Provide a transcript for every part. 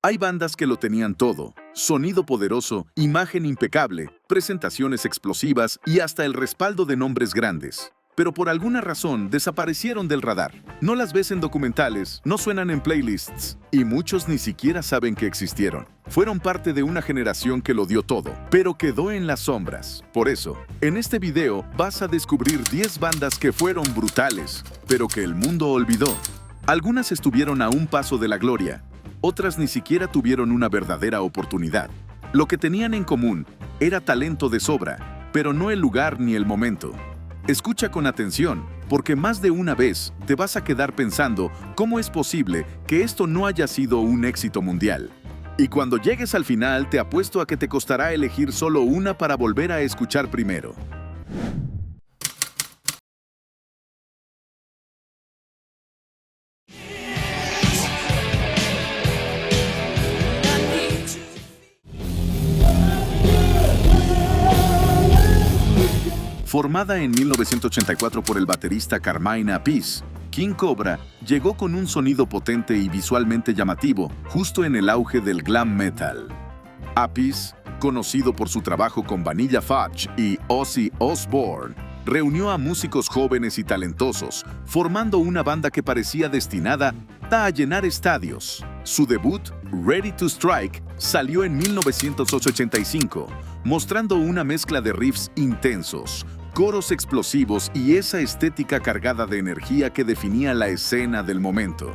Hay bandas que lo tenían todo: sonido poderoso, imagen impecable, presentaciones explosivas y hasta el respaldo de nombres grandes. Pero por alguna razón desaparecieron del radar. No las ves en documentales, no suenan en playlists, y muchos ni siquiera saben que existieron. Fueron parte de una generación que lo dio todo, pero quedó en las sombras. Por eso, en este video vas a descubrir 10 bandas que fueron brutales, pero que el mundo olvidó. Algunas estuvieron a un paso de la gloria, otras ni siquiera tuvieron una verdadera oportunidad. Lo que tenían en común era talento de sobra, pero no el lugar ni el momento. Escucha con atención, porque más de una vez te vas a quedar pensando cómo es posible que esto no haya sido un éxito mundial. Y cuando llegues al final, te apuesto a que te costará elegir solo una para volver a escuchar primero. Formada en 1984 por el baterista Carmine Appice, King Cobra llegó con un sonido potente y visualmente llamativo, justo en el auge del glam metal. Appice, conocido por su trabajo con Vanilla Fudge y Ozzy Osbourne, reunió a músicos jóvenes y talentosos, formando una banda que parecía destinada a llenar estadios. Su debut, Ready to Strike, salió en 1985, mostrando una mezcla de riffs intensos, coros explosivos y esa estética cargada de energía que definía la escena del momento.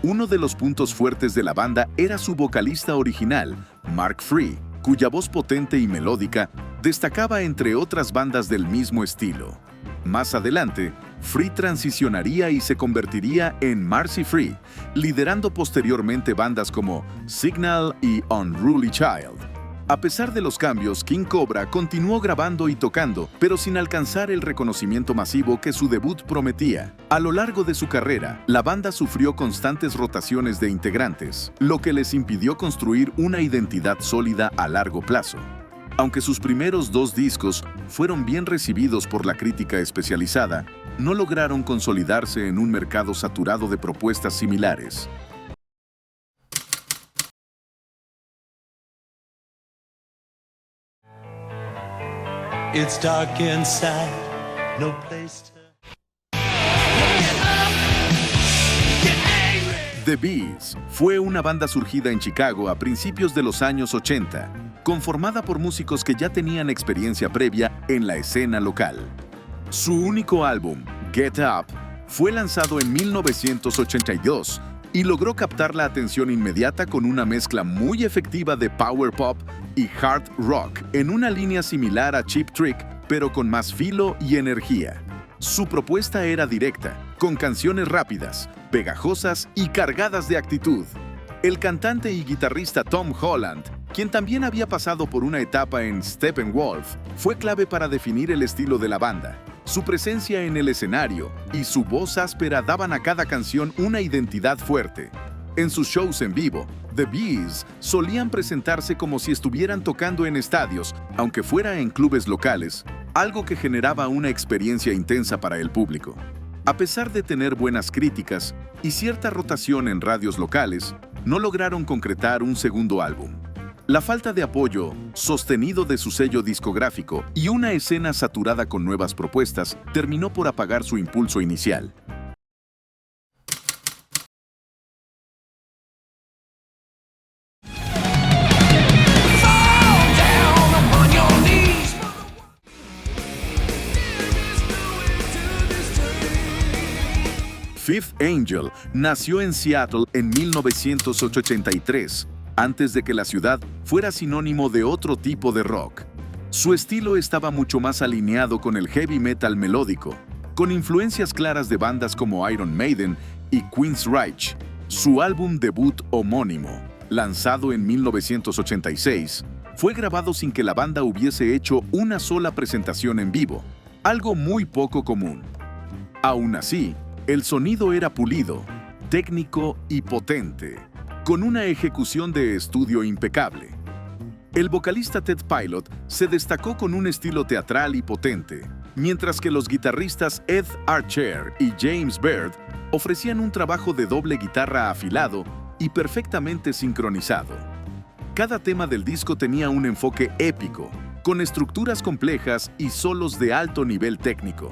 Uno de los puntos fuertes de la banda era su vocalista original, Mark Free, cuya voz potente y melódica destacaba entre otras bandas del mismo estilo. Más adelante, Free transicionaría y se convertiría en Marcy Free, liderando posteriormente bandas como Signal y Unruly Child. A pesar de los cambios, King Cobra continuó grabando y tocando, pero sin alcanzar el reconocimiento masivo que su debut prometía. A lo largo de su carrera, la banda sufrió constantes rotaciones de integrantes, lo que les impidió construir una identidad sólida a largo plazo. Aunque sus primeros 2 discos fueron bien recibidos por la crítica especializada, no lograron consolidarse en un mercado saturado de propuestas similares. It's dark inside, no place to... The Bees fue una banda surgida en Chicago a principios de los años 80, conformada por músicos que ya tenían experiencia previa en la escena local. Su único álbum, Get Up, fue lanzado en 1982 y logró captar la atención inmediata con una mezcla muy efectiva de power pop y hard rock, en una línea similar a Cheap Trick, pero con más filo y energía. Su propuesta era directa, con canciones rápidas, pegajosas y cargadas de actitud. El cantante y guitarrista Tom Holland, quien también había pasado por una etapa en Steppenwolf, fue clave para definir el estilo de la banda. Su presencia en el escenario y su voz áspera daban a cada canción una identidad fuerte. En sus shows en vivo, The Bees solían presentarse como si estuvieran tocando en estadios, aunque fuera en clubes locales, algo que generaba una experiencia intensa para el público. A pesar de tener buenas críticas y cierta rotación en radios locales, no lograron concretar un segundo álbum. La falta de apoyo sostenido de su sello discográfico y una escena saturada con nuevas propuestas terminó por apagar su impulso inicial. Fifth Angel nació en Seattle en 1983, antes de que la ciudad fuera sinónimo de otro tipo de rock. Su estilo estaba mucho más alineado con el heavy metal melódico, con influencias claras de bandas como Iron Maiden y Queensrÿche. Su álbum debut homónimo, lanzado en 1986, fue grabado sin que la banda hubiese hecho una sola presentación en vivo, algo muy poco común. Aún así, el sonido era pulido, técnico y potente, con una ejecución de estudio impecable. El vocalista Ted Pilot se destacó con un estilo teatral y potente, mientras que los guitarristas Ed Archer y James Baird ofrecían un trabajo de doble guitarra afilado y perfectamente sincronizado. Cada tema del disco tenía un enfoque épico, con estructuras complejas y solos de alto nivel técnico.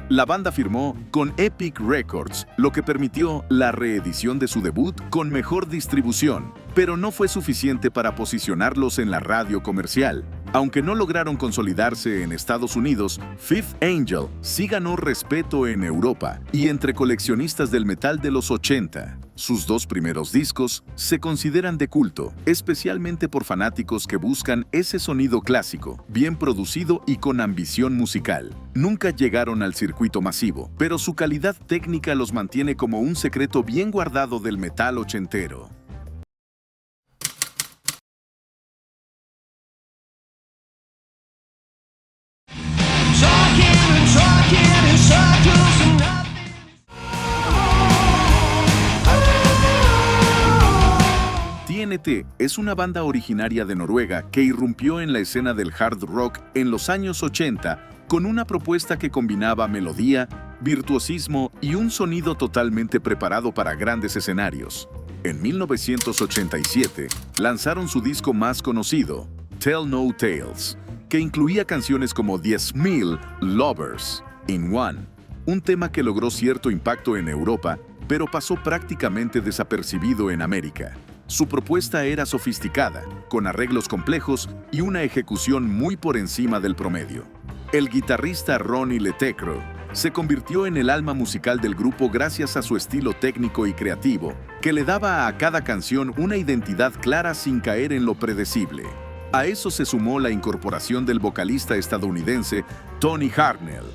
La banda firmó con Epic Records, lo que permitió la reedición de su debut con mejor distribución, pero no fue suficiente para posicionarlos en la radio comercial. Aunque no lograron consolidarse en Estados Unidos, Fifth Angel sí ganó respeto en Europa y entre coleccionistas del metal de los 80. Sus dos primeros discos se consideran de culto, especialmente por fanáticos que buscan ese sonido clásico, bien producido y con ambición musical. Nunca llegaron al circuito masivo, pero su calidad técnica los mantiene como un secreto bien guardado del metal ochentero. TNT es una banda originaria de Noruega que irrumpió en la escena del hard rock en los años 80 con una propuesta que combinaba melodía, virtuosismo y un sonido totalmente preparado para grandes escenarios. En 1987 lanzaron su disco más conocido, Tell No Tales, que incluía canciones como 10,000 Lovers in One, un tema que logró cierto impacto en Europa, pero pasó prácticamente desapercibido en América. Su propuesta era sofisticada, con arreglos complejos y una ejecución muy por encima del promedio. El guitarrista Ronnie Letecro se convirtió en el alma musical del grupo gracias a su estilo técnico y creativo, que le daba a cada canción una identidad clara sin caer en lo predecible. A eso se sumó la incorporación del vocalista estadounidense Tony Harnell,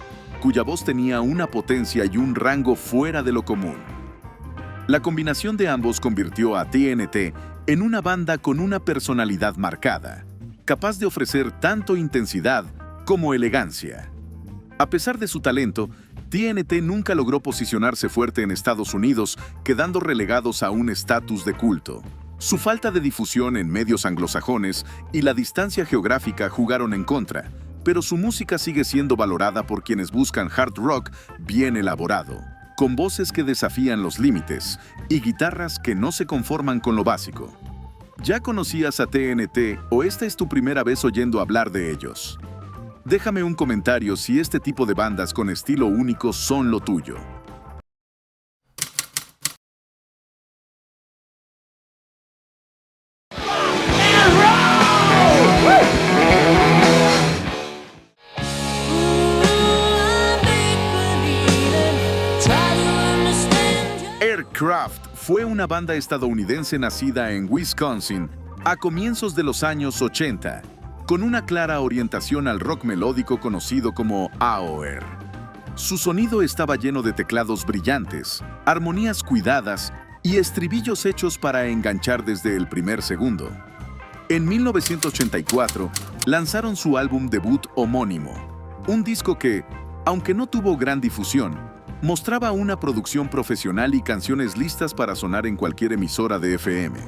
cuya voz tenía una potencia y un rango fuera de lo común. La combinación de ambos convirtió a TNT en una banda con una personalidad marcada, capaz de ofrecer tanto intensidad como elegancia. A pesar de su talento, TNT nunca logró posicionarse fuerte en Estados Unidos, quedando relegados a un estatus de culto. Su falta de difusión en medios anglosajones y la distancia geográfica jugaron en contra, pero su música sigue siendo valorada por quienes buscan hard rock bien elaborado, con voces que desafían los límites y guitarras que no se conforman con lo básico. ¿Ya conocías a TNT o esta es tu primera vez oyendo hablar de ellos? Déjame un comentario si este tipo de bandas con estilo único son lo tuyo. Aircraft fue una banda estadounidense nacida en Wisconsin a comienzos de los años 80, con una clara orientación al rock melódico conocido como AOR. Su sonido estaba lleno de teclados brillantes, armonías cuidadas y estribillos hechos para enganchar desde el primer segundo. En 1984 lanzaron su álbum debut homónimo, un disco que, aunque no tuvo gran difusión, mostraba una producción profesional y canciones listas para sonar en cualquier emisora de FM.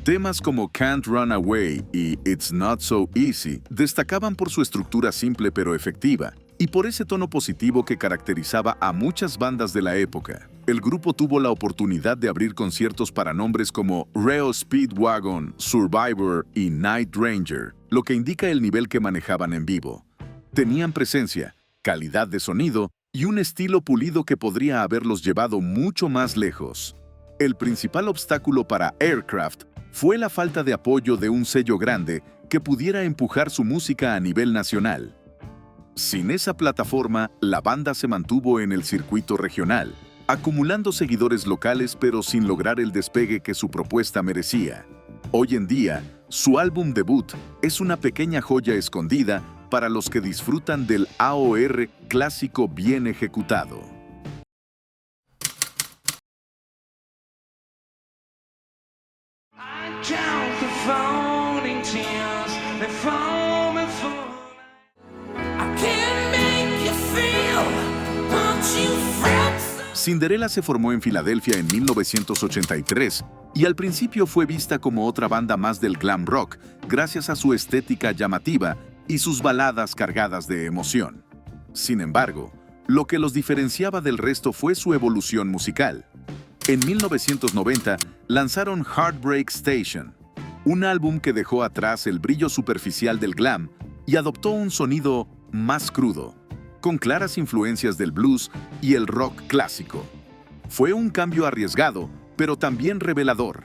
Temas como Can't Run Away y It's Not So Easy destacaban por su estructura simple pero efectiva y por ese tono positivo que caracterizaba a muchas bandas de la época. El grupo tuvo la oportunidad de abrir conciertos para nombres como Reo Speedwagon, Survivor y Night Ranger, lo que indica el nivel que manejaban en vivo. Tenían presencia, calidad de sonido y un estilo pulido que podría haberlos llevado mucho más lejos. El principal obstáculo para Aircraft fue la falta de apoyo de un sello grande que pudiera empujar su música a nivel nacional. Sin esa plataforma, la banda se mantuvo en el circuito regional, acumulando seguidores locales pero sin lograr el despegue que su propuesta merecía. Hoy en día, su álbum debut es una pequeña joya escondida para los que disfrutan del AOR clásico bien ejecutado. Cinderella se formó en Filadelfia en 1983 y al principio fue vista como otra banda más del glam rock gracias a su estética llamativa y sus baladas cargadas de emoción. Sin embargo, lo que los diferenciaba del resto fue su evolución musical. En 1990 lanzaron Heartbreak Station, un álbum que dejó atrás el brillo superficial del glam y adoptó un sonido más crudo, con claras influencias del blues y el rock clásico. Fue un cambio arriesgado, pero también revelador.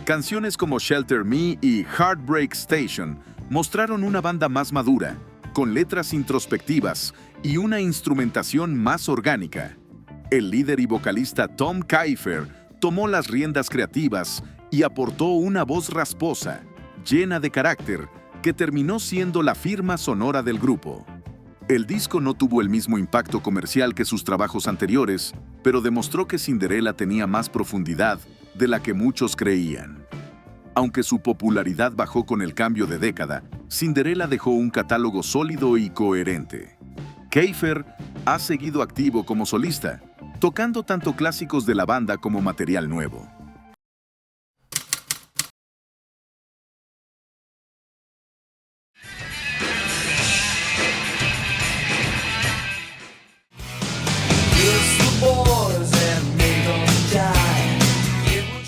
Canciones como Shelter Me y Heartbreak Station mostraron una banda más madura, con letras introspectivas y una instrumentación más orgánica. El líder y vocalista Tom Kiefer tomó las riendas creativas y aportó una voz rasposa, llena de carácter, que terminó siendo la firma sonora del grupo. El disco no tuvo el mismo impacto comercial que sus trabajos anteriores, pero demostró que Cinderella tenía más profundidad de la que muchos creían. Aunque su popularidad bajó con el cambio de década, Cinderella dejó un catálogo sólido y coherente. Kiefer ha seguido activo como solista, tocando tanto clásicos de la banda como material nuevo.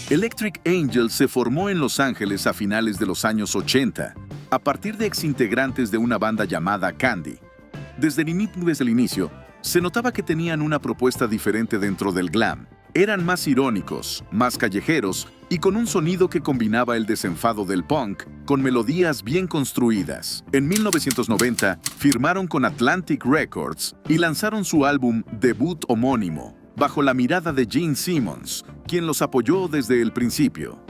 Electric Angel se formó en Los Ángeles a finales de los años 80, a partir de exintegrantes de una banda llamada Candy. Desde el inicio, se notaba que tenían una propuesta diferente dentro del glam. Eran más irónicos, más callejeros y con un sonido que combinaba el desenfado del punk con melodías bien construidas. En 1990, firmaron con Atlantic Records y lanzaron su álbum debut homónimo, bajo la mirada de Gene Simmons, quien los apoyó desde el principio.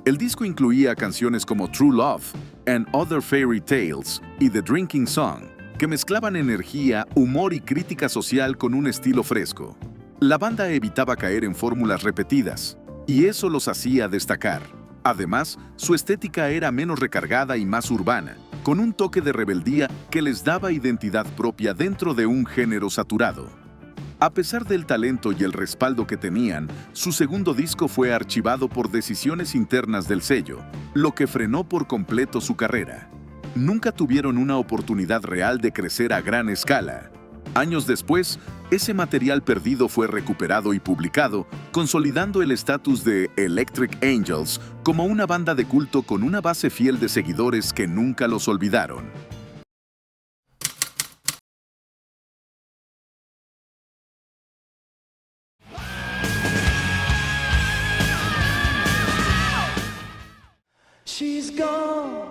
El disco incluía canciones como True Love and Other Fairy Tales y The Drinking Song, que mezclaban energía, humor y crítica social con un estilo fresco. La banda evitaba caer en fórmulas repetidas, y eso los hacía destacar. Además, su estética era menos recargada y más urbana, con un toque de rebeldía que les daba identidad propia dentro de un género saturado. A pesar del talento y el respaldo que tenían, su segundo disco fue archivado por decisiones internas del sello, lo que frenó por completo su carrera. Nunca tuvieron una oportunidad real de crecer a gran escala. Años después, ese material perdido fue recuperado y publicado, consolidando el estatus de Electric Angels como una banda de culto con una base fiel de seguidores que nunca los olvidaron. She's gone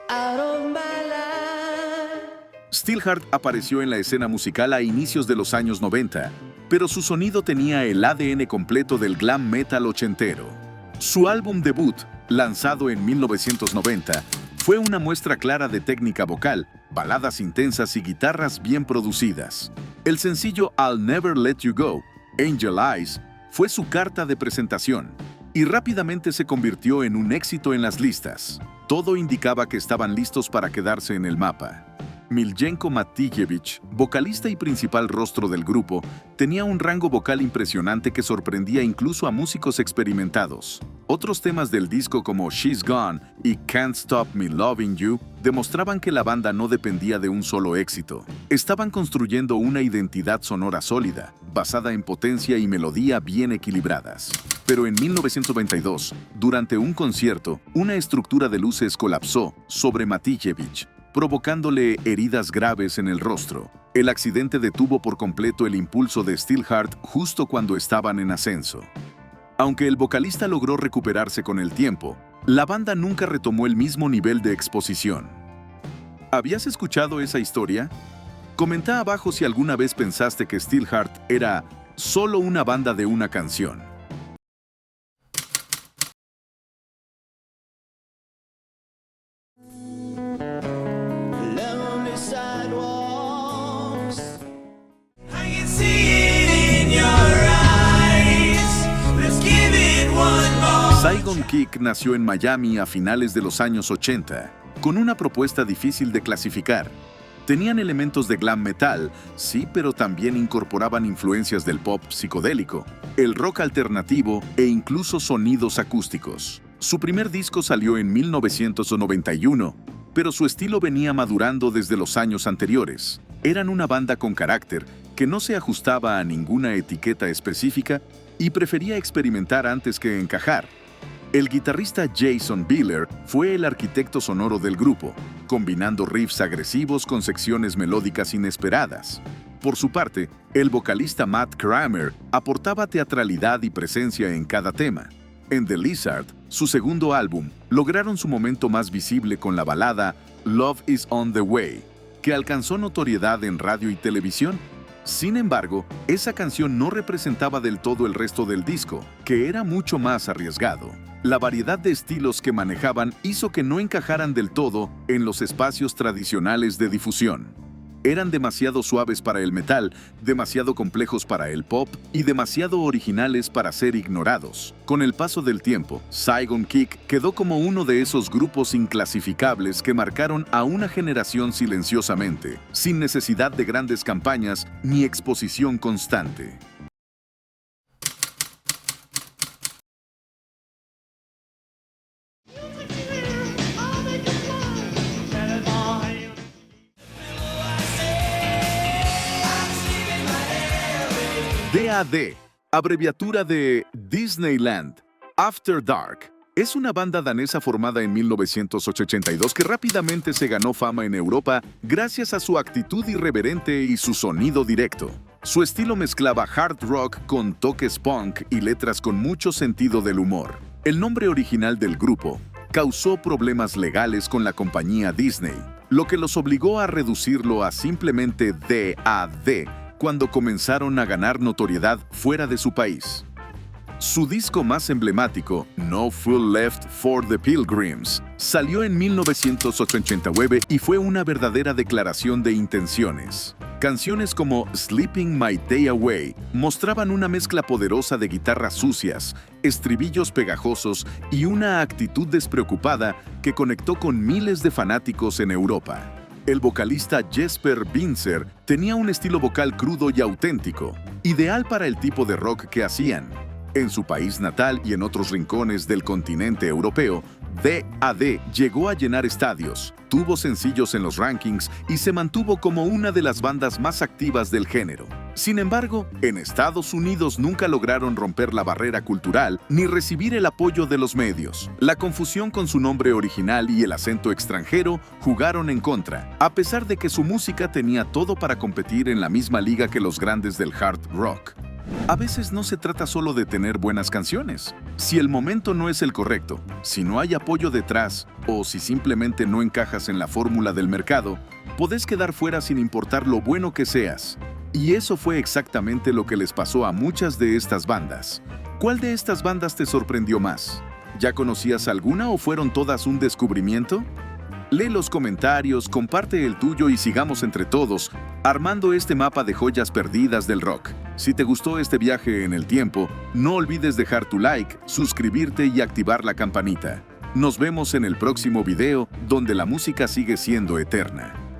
out of my life. Steelheart apareció en la escena musical a inicios de los años 90, pero su sonido tenía el ADN completo del glam metal ochentero. Su álbum debut, lanzado en 1990, fue una muestra clara de técnica vocal, baladas intensas y guitarras bien producidas. El sencillo I'll Never Let You Go, Angel Eyes, fue su carta de presentación, y rápidamente se convirtió en un éxito en las listas. Todo indicaba que estaban listos para quedarse en el mapa. Miljenko Matijevich, vocalista y principal rostro del grupo, tenía un rango vocal impresionante que sorprendía incluso a músicos experimentados. Otros temas del disco como She's Gone y Can't Stop Me Loving You demostraban que la banda no dependía de un solo éxito. Estaban construyendo una identidad sonora sólida, basada en potencia y melodía bien equilibradas. Pero en 1992, durante un concierto, una estructura de luces colapsó sobre Matijevich, provocándole heridas graves en el rostro. El accidente detuvo por completo el impulso de Steelheart justo cuando estaban en ascenso. Aunque el vocalista logró recuperarse con el tiempo, la banda nunca retomó el mismo nivel de exposición. ¿Habías escuchado esa historia? Comenta abajo si alguna vez pensaste que Steelheart era solo una banda de una canción. Lonely sidewalks. I can see it in your eyes. Let's give it one more. Saigon Kick nació en Miami a finales de los años 80, con una propuesta difícil de clasificar. Tenían elementos de glam metal, sí, pero también incorporaban influencias del pop psicodélico, el rock alternativo e incluso sonidos acústicos. Su primer disco salió en 1991, pero su estilo venía madurando desde los años anteriores. Eran una banda con carácter que no se ajustaba a ninguna etiqueta específica y prefería experimentar antes que encajar. El guitarrista Jason Bieler fue el arquitecto sonoro del grupo, combinando riffs agresivos con secciones melódicas inesperadas. Por su parte, el vocalista Matt Kramer aportaba teatralidad y presencia en cada tema. En The Lizard, su segundo álbum, lograron su momento más visible con la balada Love is on the Way, que alcanzó notoriedad en radio y televisión. Sin embargo, esa canción no representaba del todo el resto del disco, que era mucho más arriesgado. La variedad de estilos que manejaban hizo que no encajaran del todo en los espacios tradicionales de difusión. Eran demasiado suaves para el metal, demasiado complejos para el pop y demasiado originales para ser ignorados. Con el paso del tiempo, Saigon Kick quedó como uno de esos grupos inclasificables que marcaron a una generación silenciosamente, sin necesidad de grandes campañas ni exposición constante. DAD, abreviatura de Disneyland, After Dark, es una banda danesa formada en 1982 que rápidamente se ganó fama en Europa gracias a su actitud irreverente y su sonido directo. Su estilo mezclaba hard rock con toques punk y letras con mucho sentido del humor. El nombre original del grupo causó problemas legales con la compañía Disney, lo que los obligó a reducirlo a simplemente DAD, cuando comenzaron a ganar notoriedad fuera de su país. Su disco más emblemático, No Fool Left for the Pilgrims, salió en 1989 y fue una verdadera declaración de intenciones. Canciones como Sleeping My Day Away mostraban una mezcla poderosa de guitarras sucias, estribillos pegajosos y una actitud despreocupada que conectó con miles de fanáticos en Europa. El vocalista Jesper Binzer tenía un estilo vocal crudo y auténtico, ideal para el tipo de rock que hacían. En su país natal y en otros rincones del continente europeo, DAD llegó a llenar estadios, tuvo sencillos en los rankings y se mantuvo como una de las bandas más activas del género. Sin embargo, en Estados Unidos nunca lograron romper la barrera cultural ni recibir el apoyo de los medios. La confusión con su nombre original y el acento extranjero jugaron en contra, a pesar de que su música tenía todo para competir en la misma liga que los grandes del hard rock. A veces no se trata solo de tener buenas canciones. Si el momento no es el correcto, si no hay apoyo detrás o si simplemente no encajas en la fórmula del mercado, podés quedar fuera sin importar lo bueno que seas. Y eso fue exactamente lo que les pasó a muchas de estas bandas. ¿Cuál de estas bandas te sorprendió más? ¿Ya conocías alguna o fueron todas un descubrimiento? Lee los comentarios, comparte el tuyo y sigamos entre todos, armando este mapa de joyas perdidas del rock. Si te gustó este viaje en el tiempo, no olvides dejar tu like, suscribirte y activar la campanita. Nos vemos en el próximo video, donde la música sigue siendo eterna.